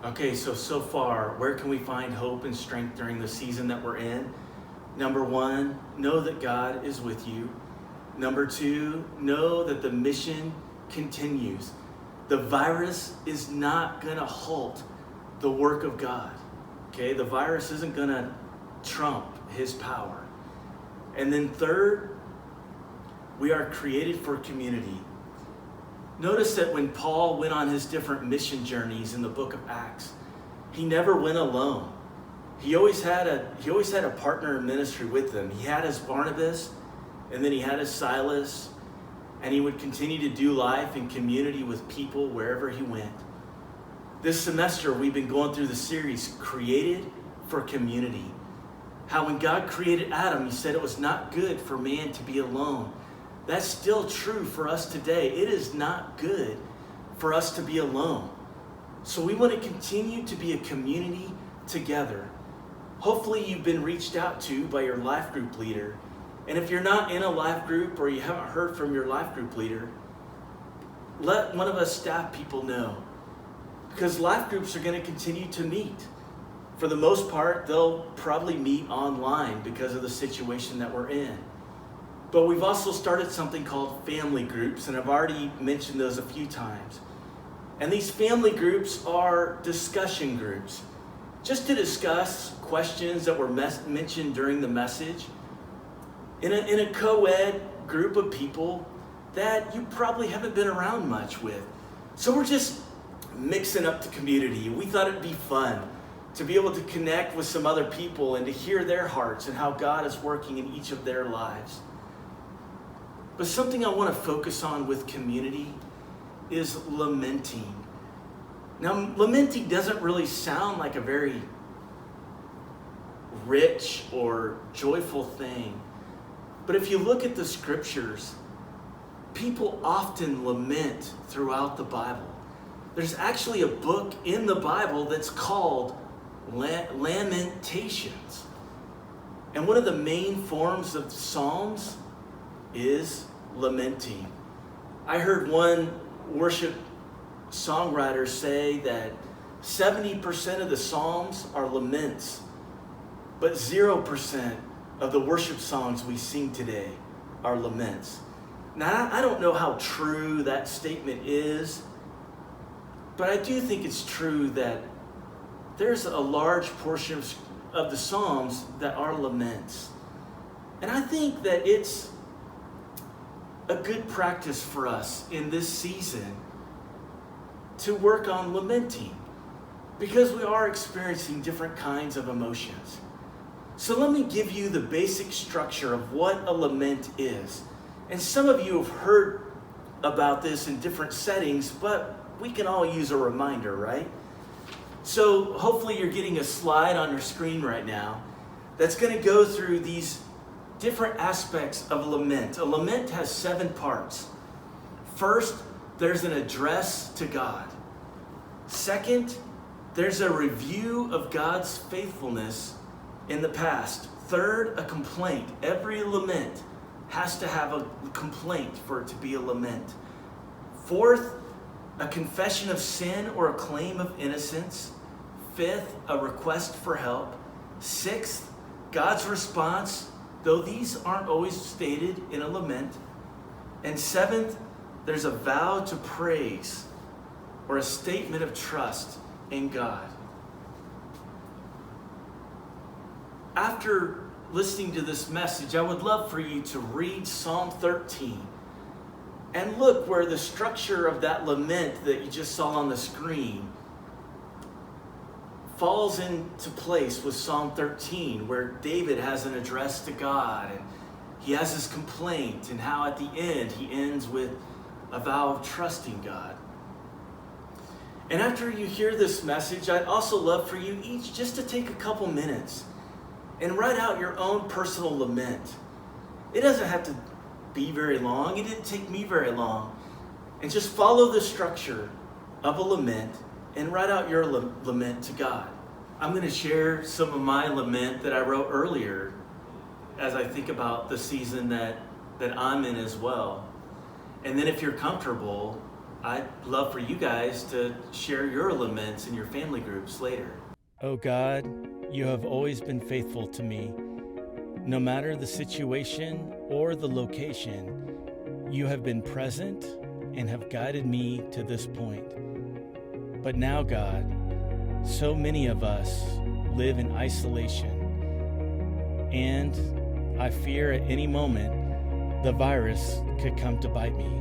Okay, so far, where can we find hope and strength during the season that we're in? Number one, know that God is with you. Number two, know that the mission continues. The virus is not going to halt the work of God. Okay, the virus isn't going to trump his power. And then third, we are created for community. Notice that when Paul went on his different mission journeys in the book of Acts, he never went alone. He always had a partner in ministry with him. He had his Barnabas, and then he had his Silas, and he would continue to do life in community with people wherever he went. This semester, we've been going through the series, Created for Community. How when God created Adam, he said it was not good for man to be alone. That's still true for us today. It is not good for us to be alone. So we want to continue to be a community together. Hopefully you've been reached out to by your life group leader. And if you're not in a life group or you haven't heard from your life group leader, let one of us staff people know. Because life groups are going to continue to meet. For the most part, they'll probably meet online because of the situation that we're in. But we've also started something called family groups, and I've already mentioned those a few times. And these family groups are discussion groups, just to discuss questions that were mentioned during the message in a co-ed group of people that you probably haven't been around much with. So we're just mixing up the community. We thought it'd be fun to be able to connect with some other people and to hear their hearts and how God is working in each of their lives. But something I want to focus on with community is lamenting. Now, lamenting doesn't really sound like a very rich or joyful thing. But if you look at the scriptures, people often lament throughout the Bible. There's actually a book in the Bible that's called Lamentations. And one of the main forms of Psalms is lamenting. I heard one worship songwriter say that 70% of the Psalms are laments, but 0% of the worship songs we sing today are laments. Now, I don't know how true that statement is, but I do think it's true that there's a large portion of the Psalms that are laments. And I think that it's a good practice for us in this season to work on lamenting, because we are experiencing different kinds of emotions. So let me give you the basic structure of what a lament is. And some of you have heard about this in different settings, but we can all use a reminder, right? So hopefully you're getting a slide on your screen right now that's going to go through these different aspects of lament. A lament has 7 parts. First, there's an address to God. Second, there's a review of God's faithfulness in the past. Third, a complaint. Every lament has to have a complaint for it to be a lament. Fourth, a confession of sin or a claim of innocence. Fifth, a request for help. Sixth, God's response, though these aren't always stated in a lament. And seventh, there's a vow to praise or a statement of trust in God. After listening to this message, I would love for you to read Psalm 13 and look where the structure of that lament that you just saw on the screen falls into place with Psalm 13, where David has an address to God and he has his complaint, and how at the end he ends with a vow of trusting God. And after you hear this message, I'd also love for you each just to take a couple minutes and write out your own personal lament. It doesn't have to be very long. It didn't take me very long. And just follow the structure of a lament and write out your lament to God. I'm going to share some of my lament that I wrote earlier as I think about the season that I'm in as well. And then if you're comfortable, I'd love for you guys to share your laments in your family groups later. Oh God, you have always been faithful to me. No matter the situation or the location, you have been present and have guided me to this point. But now, God, so many of us live in isolation, and I fear at any moment the virus could come to bite me.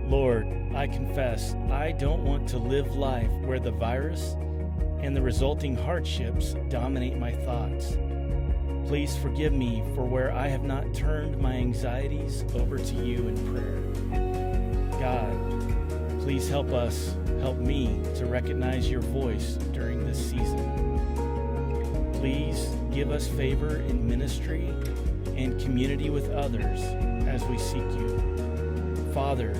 Lord, I confess I don't want to live life where the virus and the resulting hardships dominate my thoughts. Please forgive me for where I have not turned my anxieties over to you in prayer. God, please help me to recognize your voice during this season. Please give us favor in ministry and community with others as we seek you. Father,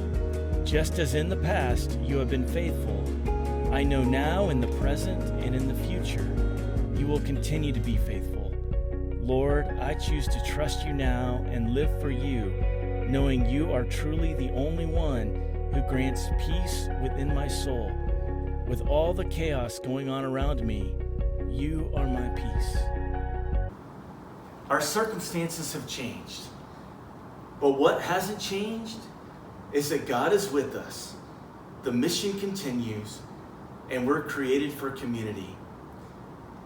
just as in the past you have been faithful, I know now in the present and in the future you will continue to be faithful. Lord, I choose to trust you now and live for you, knowing you are truly the only one who grants peace within my soul. With all the chaos going on around me, you are my peace. Our circumstances have changed, but what hasn't changed is that God is with us. The mission continues, and we're created for community.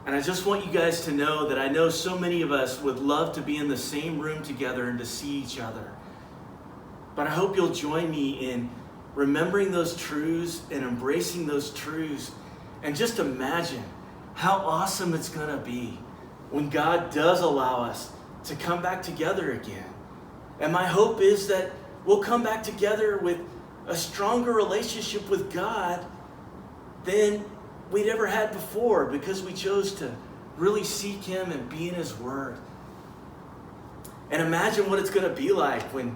And I just want you guys to know that I know so many of us would love to be in the same room together and to see each other. But I hope you'll join me in remembering those truths and embracing those truths, and just imagine how awesome it's going to be when God does allow us to come back together again. And my hope is that we'll come back together with a stronger relationship with God than we'd ever had before, because we chose to really seek him and be in his word. And imagine what it's going to be like when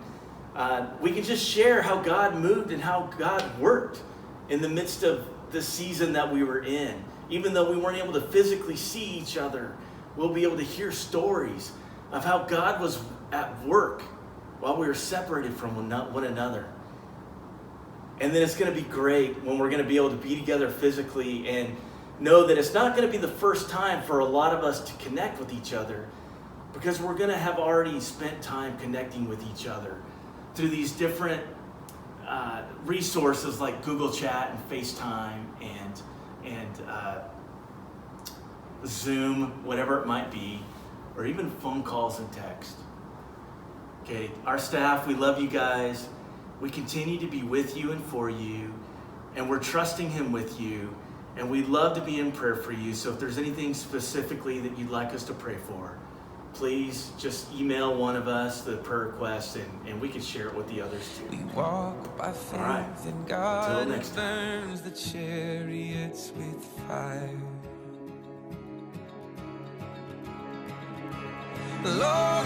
we can just share how God moved and how God worked in the midst of the season that we were in. Even though we weren't able to physically see each other, we'll be able to hear stories of how God was at work while we were separated from one another. And then it's going to be great when we're going to be able to be together physically and know that it's not going to be the first time for a lot of us to connect with each other, because we're going to have already spent time connecting with each other through these different resources like Google Chat and FaceTime and Zoom, whatever it might be, or even phone calls and text. Okay, our staff, we love you guys. We continue to be with you and for you, and we're trusting him with you, and we'd love to be in prayer for you. So if there's anything specifically that you'd like us to pray for, please just email one of us the prayer request, and we can share it with the others too. We walk by faith in God. Until next time. Burns the chariots with fire. Lord,